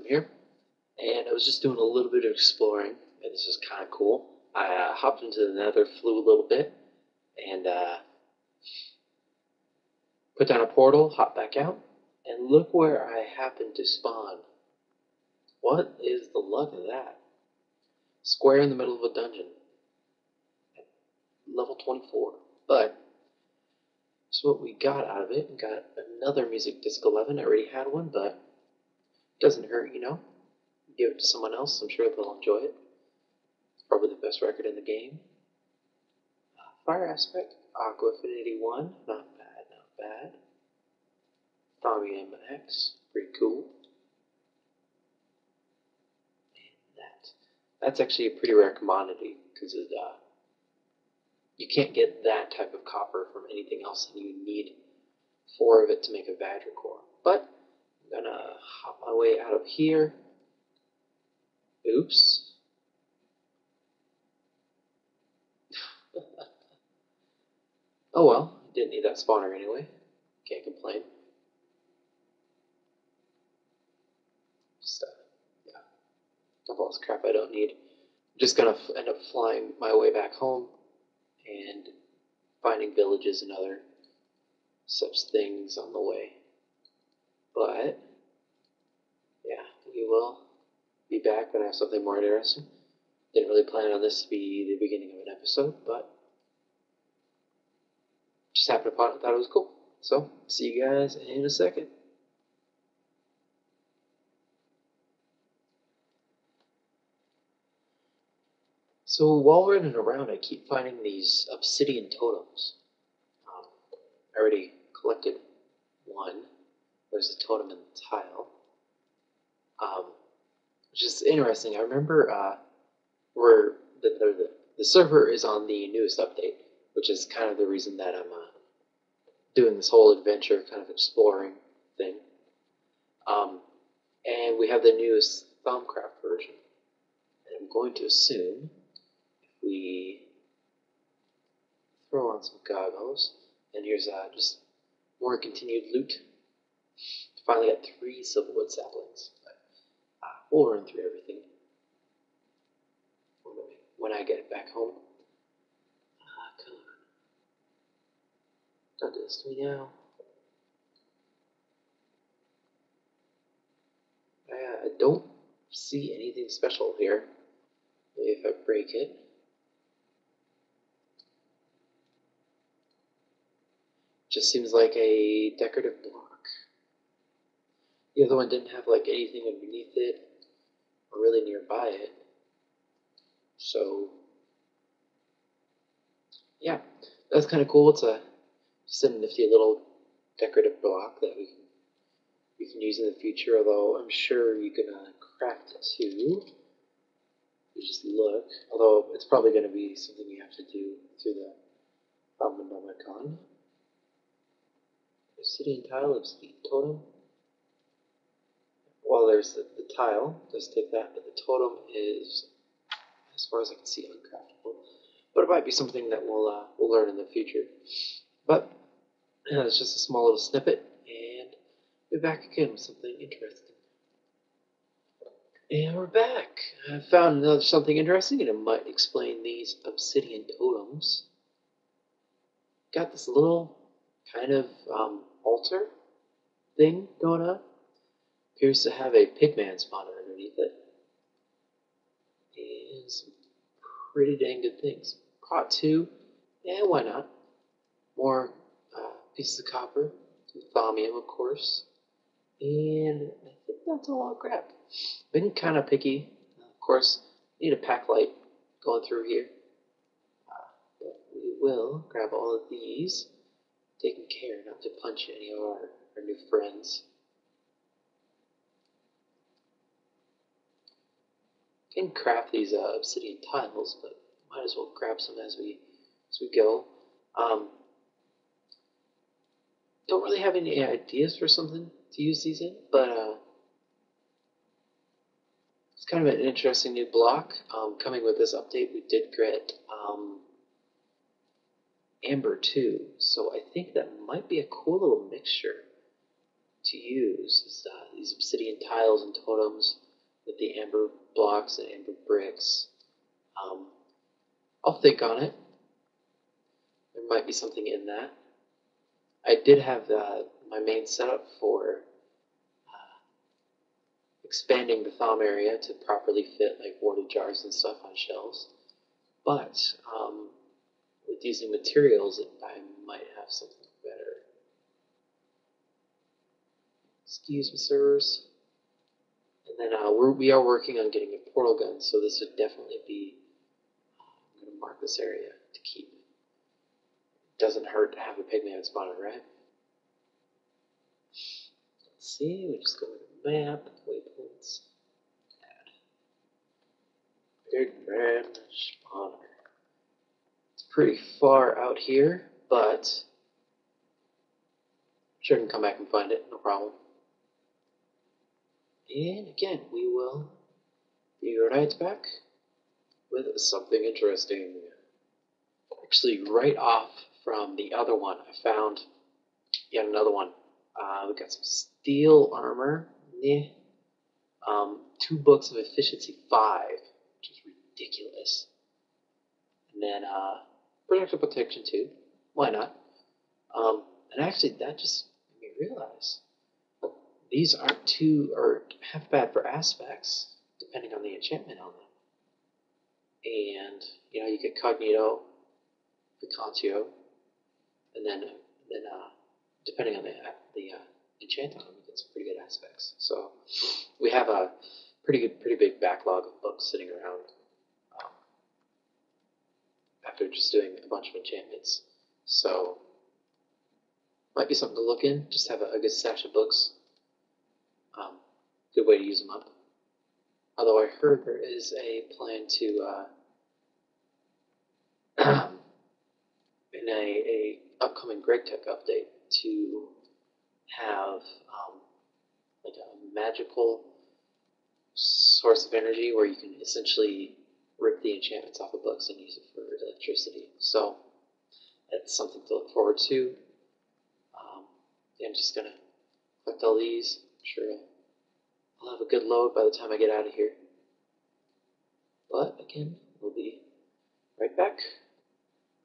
here, and I was just doing a little bit of exploring, and this was kind of cool. I hopped into the nether, flew a little bit, and put down a portal, hopped back out, and look where I happened to spawn. What is the luck of that? Square in the middle of a dungeon. Level 24. But, so what we got out of it, we got another Music Disc 11. I already had one, but it doesn't hurt, you know. Give it to someone else, I'm sure they'll enjoy it. It's probably the best record in the game. Fire Aspect, Aqua Affinity 1, not bad, not bad. Thaumium X, pretty cool. And that's actually a pretty rare commodity, because you can't get that type of copper from anything else, and you need 4 of it to make a Badger core. But I'm gonna hop my way out of here. Oops. Oh well, didn't need that spawner anyway. Can't complain. Just, yeah, dump all this crap I don't need. I'm just gonna end up flying my way back home and finding villages and other such things on the way. But, yeah, we will be back when I have something more interesting. Didn't really plan on this to be the beginning of an episode, but just happened upon it, thought it was cool. So, see you guys in a second. So while running around, I keep finding these obsidian totems. I already collected one. There's a totem in the tile. Which is interesting. I remember where the server is on the newest update, which is kind of the reason that I'm doing this whole adventure, kind of exploring thing. And we have the newest Thaumcraft version. And I'm going to assume if we throw on some goggles, and here's just more continued loot. Finally got 3 silverwood saplings. But, we'll run through everything when I get back home. Come on. Don't do this to me now. I don't see anything special here. Maybe if I break it. Just seems like a decorative block. The other one didn't have like anything underneath it or really nearby it. So yeah, that's kind of cool. It's just a nifty little decorative block that we can use in the future. Although I'm sure you can craft it too. You just look. Although it's probably going to be something you have to do through the Abonomicon. Obsidian tile, obsidian totem. Well, there's the tile. Just take that, but the totem is, as far as I can see, uncraftable. But it might be something that we'll learn in the future. But it's just a small little snippet, and we're back again with something interesting. And we're back. I found something interesting, and it might explain these obsidian totems. Got this little kind of altar thing going on. Appears to have a pigman spawner underneath it. And some pretty dang good things. Pot 2, and why not? More pieces of copper, some thaumium, of course. And I think that's all I'll grab. Been kind of picky. Of course, need a pack light going through here. But we will grab all of these, taking care not to punch any of our new friends. Can craft these obsidian tiles, but might as well grab some as we go. Don't really have any ideas for something to use these in, but it's kind of an interesting new block. Coming with this update, we did get Amber 2, so I think that might be a cool little mixture to use is these obsidian tiles and totems with the amber blocks and amber bricks. I'll think on it. There might be something in that. I did have my main setup for expanding the thom area to properly fit like water jars and stuff on shelves. But with using materials, I might have something better. Excuse me, sirs. And then we are working on getting a portal gun, so this would definitely be. I'm going to mark this area to keep. It doesn't hurt to have a pigman spawner, right? Let's see. We just go to map, waypoints, add pigman spawner. It's pretty far out here, but I'm sure I can come back and find it, no problem. And again, we will be right back with something interesting. Actually, right off from the other one, I found yet another one. We got some steel armor. 2 books of efficiency 5, which is ridiculous. And then projectile protection 2. Why not? And actually, that just made me realize these aren't too or half bad for aspects, depending on the enchantment on them. And you get Cognito, Picantio, and then depending on the enchant on them, you get some pretty good aspects. So we have a pretty big backlog of books sitting around after just doing a bunch of enchantments. So might be something to look in. Just have a good stash of books. Good way to use them up. Although I heard there is a plan to in a upcoming GregTech update to have like a magical source of energy where you can essentially rip the enchantments off of books and use it for electricity. So that's something to look forward to. I'm just gonna collect all these. I'm sure I'll have a good load by the time I get out of here. But again, we'll be right back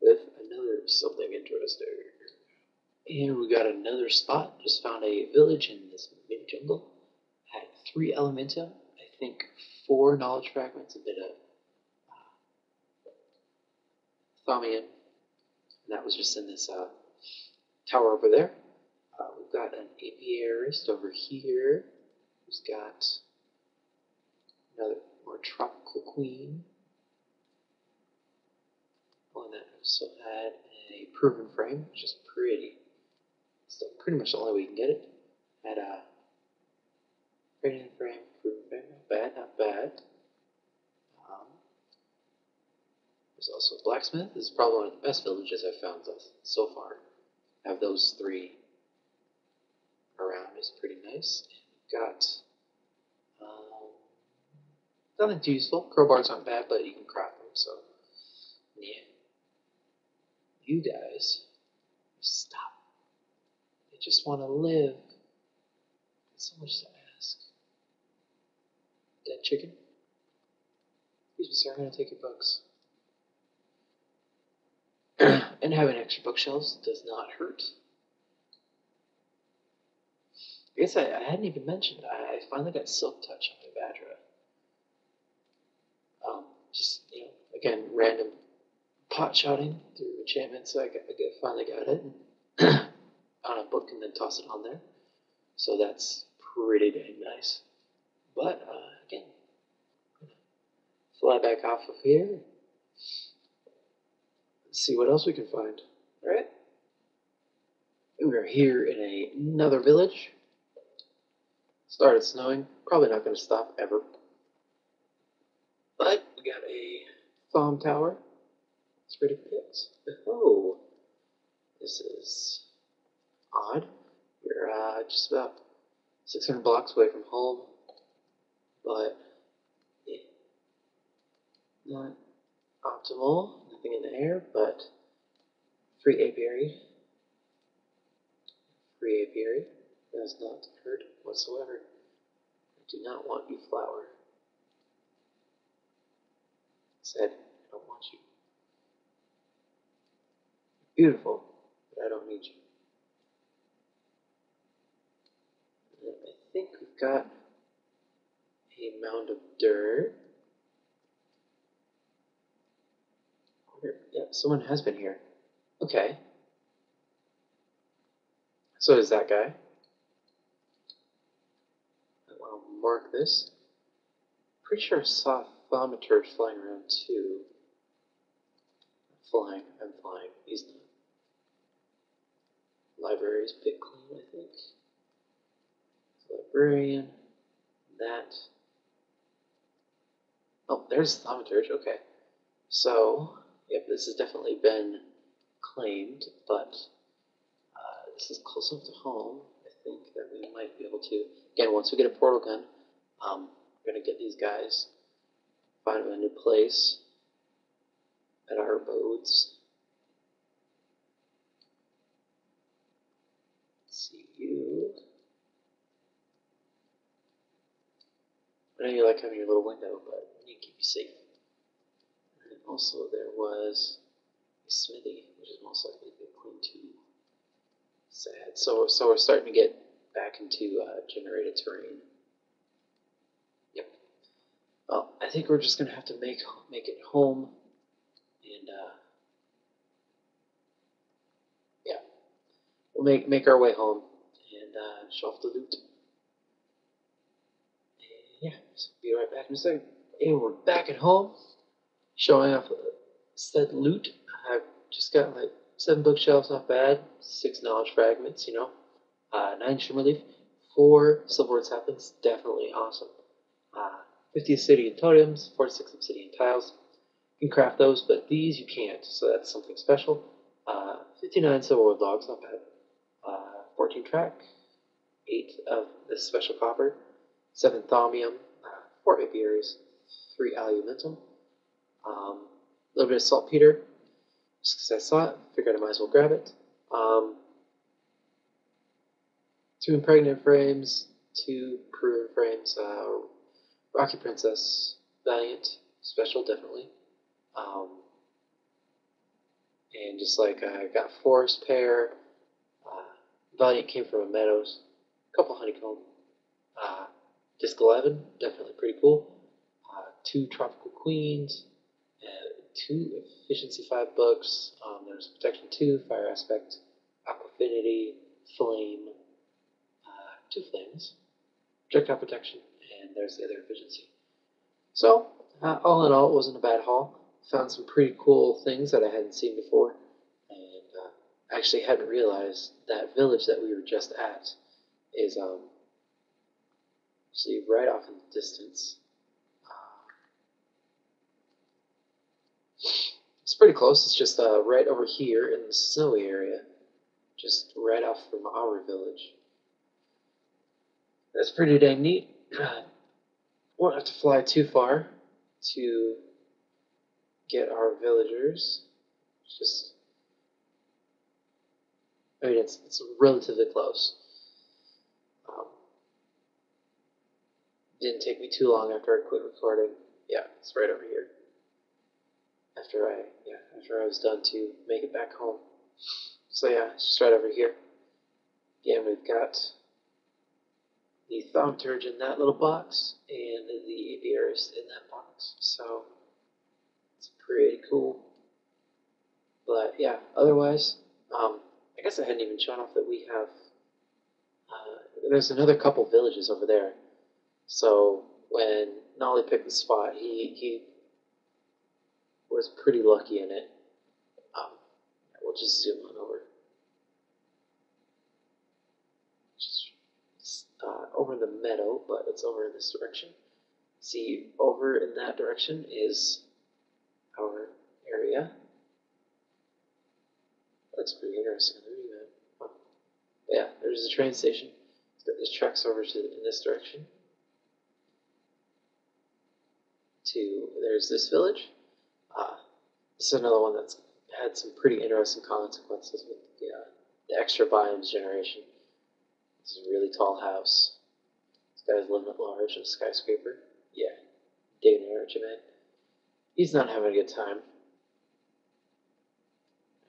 with another something interesting. And we got another spot. Just found a village in this mini jungle. Had 3 elementa, I think 4 knowledge fragments, a bit of thaumium, and that was just in this tower over there. We've got an apiarist over here who's got another more tropical queen. Oh, and that also had a proven frame, which is pretty. Still pretty much the only way you can get it. Had a proven frame, not bad, not bad. There's also a blacksmith. This is probably one of the best villages I've found so far. Have those 3 around is pretty nice. And we've got nothing too useful. Crowbars aren't bad, but you can craft them. So yeah, you guys stop. They just want to live. There's so much to ask. Dead chicken. Excuse me, sir. I'm gonna take your books. And having extra bookshelves does not hurt. I guess I hadn't even mentioned, I finally got Silk Touch on my Badra. Just, again, random pot shotting through enchantments. I finally got it on a book and then toss it on there. So that's pretty dang nice. But, again, fly back off of here. Let's see what else we can find. Alright. We're here in another village. Started snowing. Probably not going to stop ever. But we got a thom tower. It's pretty picked. Oh, this is odd. We're just about 600 blocks away from home. But yeah, not optimal. Nothing in the air, but free apiary. Free apiary. does not hurt whatsoever. I do not want you, flower. Said, I don't want you. You're beautiful, but I don't need you. And I think we've got a mound of dirt. Yeah, someone has been here. Okay. So is that guy. I want to mark this. Pretty sure I saw Thaumaturge flying around too. I'm flying. He's not. Library's a bit clean, I think. Librarian. That. Oh, there's Thaumaturge. Okay. So, yep, this has definitely been claimed, but this is close enough to home, I think, that we might be able to. Again, once we get a portal gun, we're going to get these guys, find them a new place at our abodes. See you. I know you like having your little window, but I need to keep you safe. And also there was a smithy, which is most likely to be clean too. Sad. So we're starting to get back into generated terrain. Yep. Well, I think we're just gonna have to make it home, and yeah, we'll make our way home and show off the loot. And yeah, so be right back in a second. And we're back at home, showing off said loot. I've just got like 7 bookshelves, not bad. 6 knowledge fragments, 9 shimmer leaf, 4 silverwood saplings, definitely awesome. 50 obsidian totems, 46 obsidian tiles. You can craft those, but these you can't, so that's something special. 59 silverwood logs, not bad. 14 track, 8 of this special copper, 7 thaumium, 4 apiaries, 3 aluminum, a little bit of saltpeter, just because I saw it, figured I might as well grab it. 2 impregnant frames, 2 proven frames, Rocky Princess, Valiant, special definitely. And just like I got Forest Pear, Valiant came from a Meadows, a couple Honeycomb, Disc 11, definitely pretty cool. 2 Tropical Queens, 2 Efficiency 5 books. There's Protection 2, Fire Aspect, Aquafinity, Flame, 2 Flames, Projectile Protection, and there's the other Efficiency. So, all in all, it wasn't a bad haul. Found some pretty cool things that I hadn't seen before, and I actually hadn't realized that village that we were just at is see right off in the distance. It's pretty close. It's just right over here in the snowy area, just right off from our village. That's pretty dang neat. Won't have to fly too far to get our villagers. It's relatively close. Didn't take me too long after I quit recording. Yeah, it's right over here. After I was done to make it back home. So yeah, it's just right over here. Again, we've got the Thaumaturge in that little box and the Apiarist in that box. So it's pretty cool. But yeah, otherwise, I guess I hadn't even shown off that we have. There's another couple villages over there. So when Nolly picked the spot, he was pretty lucky in it. We'll just zoom on over. Just over in the meadow, but it's over in this direction. See, over in that direction is our area. Looks pretty interesting. Yeah, there's a train station. It's got these tracks over in this direction. There's this village. This is another one that's had some pretty interesting consequences with the extra biomes generation. This is a really tall house. This guy's living at large in a skyscraper. Yeah, digging the arch, man. He's not having a good time.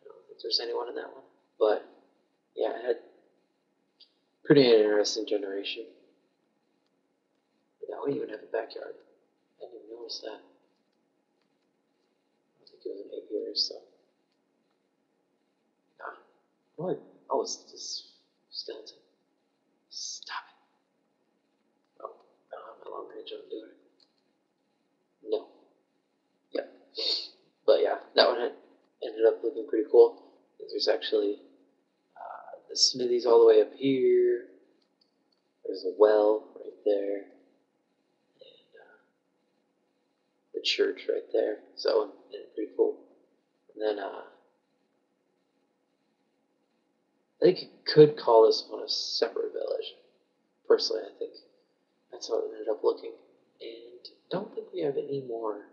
I don't think there's anyone in that one. But, yeah, it had pretty interesting generation. But now we even have a backyard. I didn't even notice that. I think it was an apiary, so. Nah. What? Oh, it's this skeleton. Stop it. Oh, I don't have my long range on doing it. No. Yeah. But yeah, that one ended up looking pretty cool. There's actually the smithies all the way up here. There's a well right there. And the church right there. So that one ended pretty cool. And then I think you could call this one a separate village. Personally, I think that's how it ended up looking. And don't think we have any more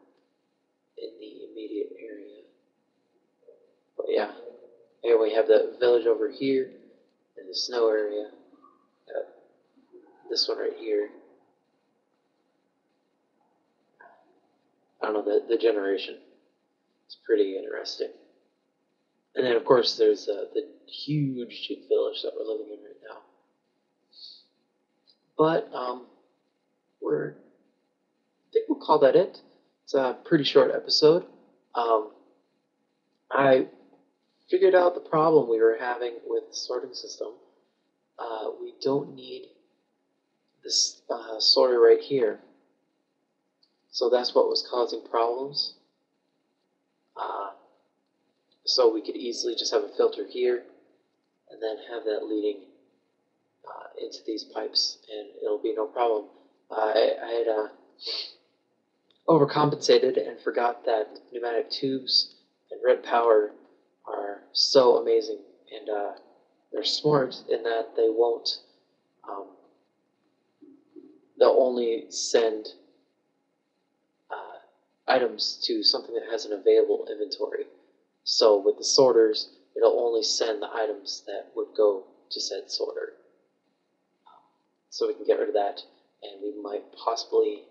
in the immediate area. But yeah, here we have the village over here in the snow area. This one right here. I don't know, the generation. It's pretty interesting. And then, of course, there's the huge village that we're living in right now. But I think we'll call that it. It's a pretty short episode. I figured out the problem we were having with the sorting system. We don't need this sorter right here. So that's what was causing problems. So we could easily just have a filter here and then have that leading into these pipes, and it'll be no problem. I had overcompensated and forgot that pneumatic tubes and red power are so amazing, and they're smart in that they won't. They'll only send items to something that has an available inventory. So with the sorters, it'll only send the items that would go to said sorter. So we can get rid of that, and we might possibly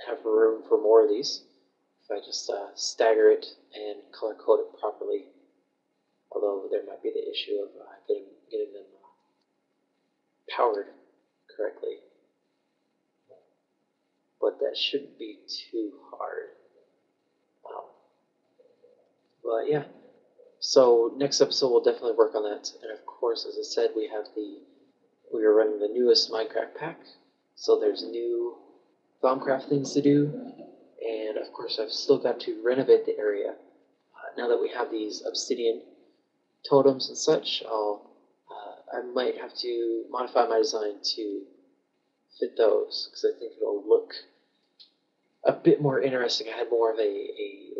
have room for more of these if I just stagger it and color code it properly. Although there might be the issue of getting them powered correctly. But that shouldn't be too hard. But yeah, so next episode we'll definitely work on that. And of course, as I said, we are running the newest Minecraft pack, so there's new Thaumcraft things to do, and of course I've still got to renovate the area. Now that we have these obsidian totems and such, I might have to modify my design to fit those, because I think it'll look a bit more interesting. I had more of a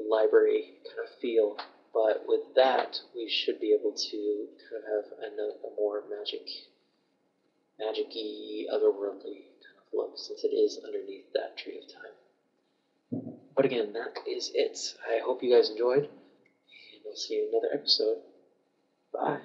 library kind of feel, but with that we should be able to kind of have a more magic-y, otherworldly kind of look, since it is underneath that tree of time. But again, that is it. I hope you guys enjoyed, and I'll see you in another episode. Bye.